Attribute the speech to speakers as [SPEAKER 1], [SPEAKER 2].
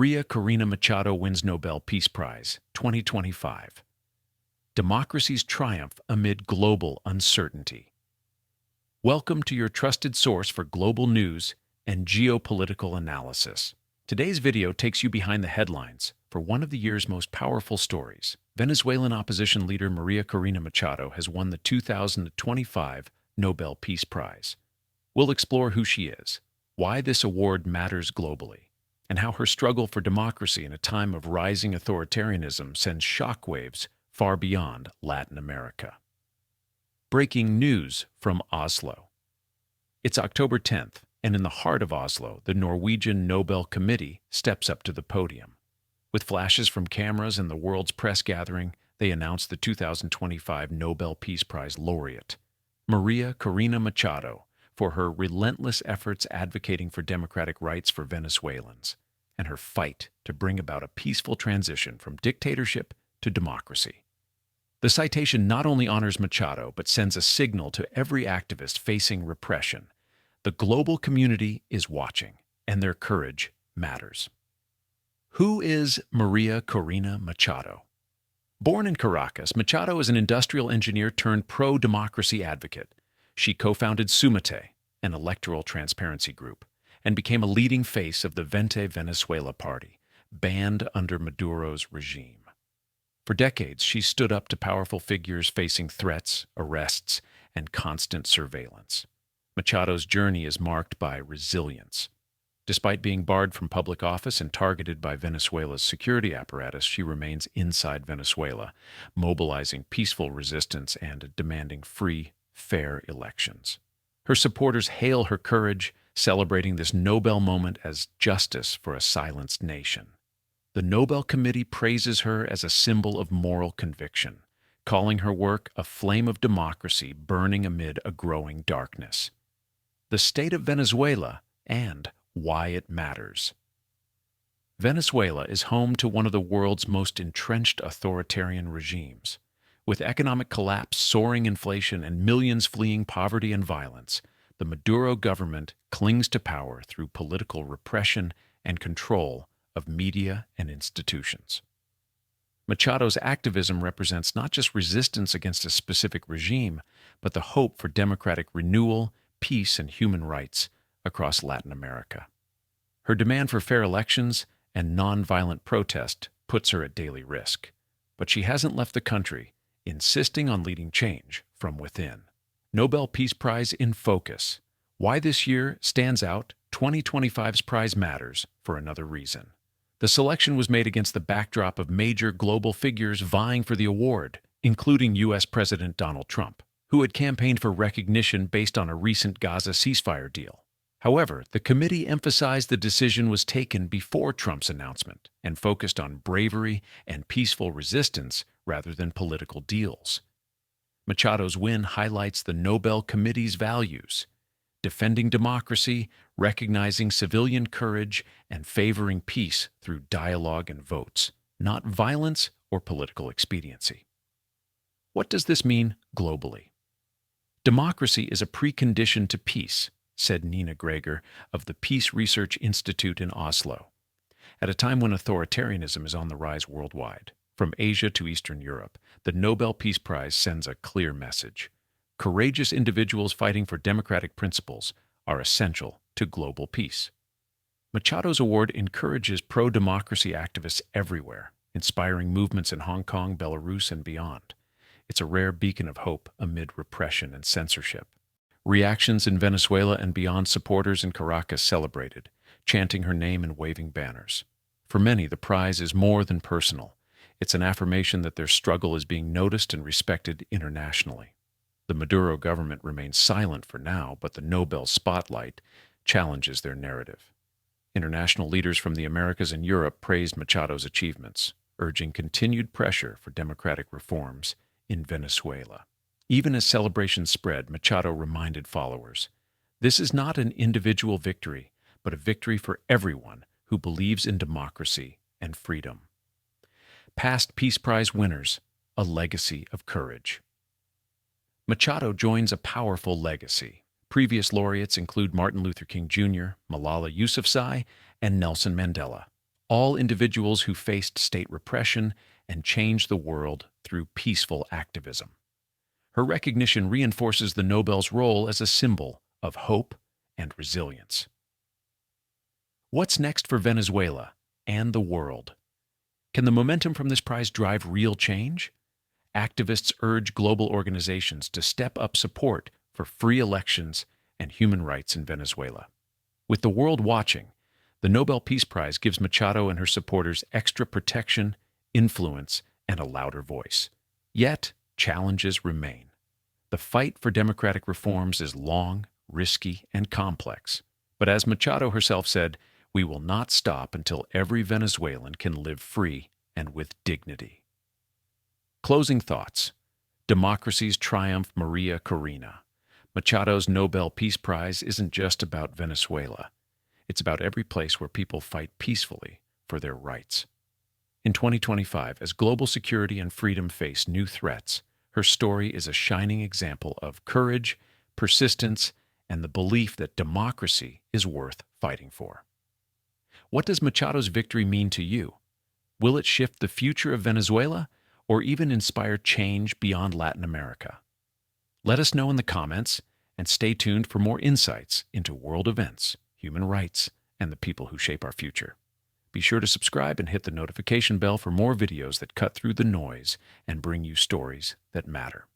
[SPEAKER 1] Maria Corina Machado wins Nobel Peace Prize, 2025. Democracy's triumph amid global uncertainty. Welcome to your trusted source for global news and geopolitical analysis. Today's video takes you behind the headlines for one of the year's most powerful stories. Venezuelan opposition leader Maria Corina Machado has won the 2025 Nobel Peace Prize. We'll explore who she is, why this award matters globally, and how her struggle for democracy in a time of rising authoritarianism sends shockwaves far beyond Latin America. Breaking news from Oslo. It's October 10th, and in the heart of Oslo, the Norwegian Nobel Committee steps up to the podium. With flashes from cameras and the world's press gathering, they announce the 2025 Nobel Peace Prize laureate, Maria Corina Machado, for her relentless efforts advocating for democratic rights for Venezuelans, and her fight to bring about a peaceful transition from dictatorship to democracy. The citation not only honors Machado, but sends a signal to every activist facing repression. The global community is watching, and their courage matters. Who is Maria Corina Machado? Born in Caracas, Machado is an industrial engineer turned pro-democracy advocate. She co-founded Sumite, an electoral transparency group, and became a leading face of the Vente Venezuela party, banned under Maduro's regime. For decades, she stood up to powerful figures facing threats, arrests, and constant surveillance. Machado's journey is marked by resilience. Despite being barred from public office and targeted by Venezuela's security apparatus, she remains inside Venezuela, mobilizing peaceful resistance and demanding free, fair elections. Her supporters hail her courage, celebrating this Nobel moment as justice for a silenced nation. The Nobel Committee praises her as a symbol of moral conviction, calling her work a flame of democracy burning amid a growing darkness. The state of Venezuela and why it matters. Venezuela is home to one of the world's most entrenched authoritarian regimes. With economic collapse, soaring inflation, and millions fleeing poverty and violence, the Maduro government clings to power through political repression and control of media and institutions. Machado's activism represents not just resistance against a specific regime, but the hope for democratic renewal, peace, and human rights across Latin America. Her demand for fair elections and nonviolent protest puts her at daily risk, but she hasn't left the country, insisting on leading change from within. Nobel Peace Prize in focus. Why this year stands out, 2025's prize matters for another reason. The selection was made against the backdrop of major global figures vying for the award, including U.S. President Donald Trump, who had campaigned for recognition based on a recent Gaza ceasefire deal. However, the committee emphasized the decision was taken before Trump's announcement and focused on bravery and peaceful resistance rather than political deals. Machado's win highlights the Nobel Committee's values: defending democracy, recognizing civilian courage, and favoring peace through dialogue and votes, not violence or political expediency. What does this mean globally? Democracy is a precondition to peace, said Nina Greger of the Peace Research Institute in Oslo. At a time when authoritarianism is on the rise worldwide, from Asia to Eastern Europe, the Nobel Peace Prize sends a clear message. Courageous individuals fighting for democratic principles are essential to global peace. Machado's award encourages pro-democracy activists everywhere, inspiring movements in Hong Kong, Belarus, and beyond. It's a rare beacon of hope amid repression and censorship. Reactions in Venezuela and beyond, supporters in Caracas celebrated, chanting her name and waving banners. For many, the prize is more than personal. It's an affirmation that their struggle is being noticed and respected internationally. The Maduro government remains silent for now, but the Nobel spotlight challenges their narrative. International leaders from the Americas and Europe praised Machado's achievements, urging continued pressure for democratic reforms in Venezuela. Even as celebrations spread, Machado reminded followers, "This is not an individual victory, but a victory for everyone who believes in democracy and freedom." Past Peace Prize winners, a legacy of courage. Machado joins a powerful legacy. Previous laureates include Martin Luther King Jr., Malala Yousafzai, and Nelson Mandela, all individuals who faced state repression and changed the world through peaceful activism. Her recognition reinforces the Nobel's role as a symbol of hope and resilience. What's next for Venezuela and the world? Can the momentum from this prize drive real change? Activists urge global organizations to step up support for free elections and human rights in Venezuela. With the world watching, the Nobel Peace Prize gives Machado and her supporters extra protection, influence, and a louder voice. Yet, challenges remain. The fight for democratic reforms is long, risky, and complex. But as Machado herself said, we will not stop until every Venezuelan can live free and with dignity. Closing thoughts. Democracy's triumph, Maria Corina. Machado's Nobel Peace Prize isn't just about Venezuela. It's about every place where people fight peacefully for their rights. In 2025, as global security and freedom face new threats, her story is a shining example of courage, persistence, and the belief that democracy is worth fighting for. What does Machado's victory mean to you? Will it shift the future of Venezuela or even inspire change beyond Latin America? Let us know in the comments and stay tuned for more insights into world events, human rights, and the people who shape our future. Be sure to subscribe and hit the notification bell for more videos that cut through the noise and bring you stories that matter.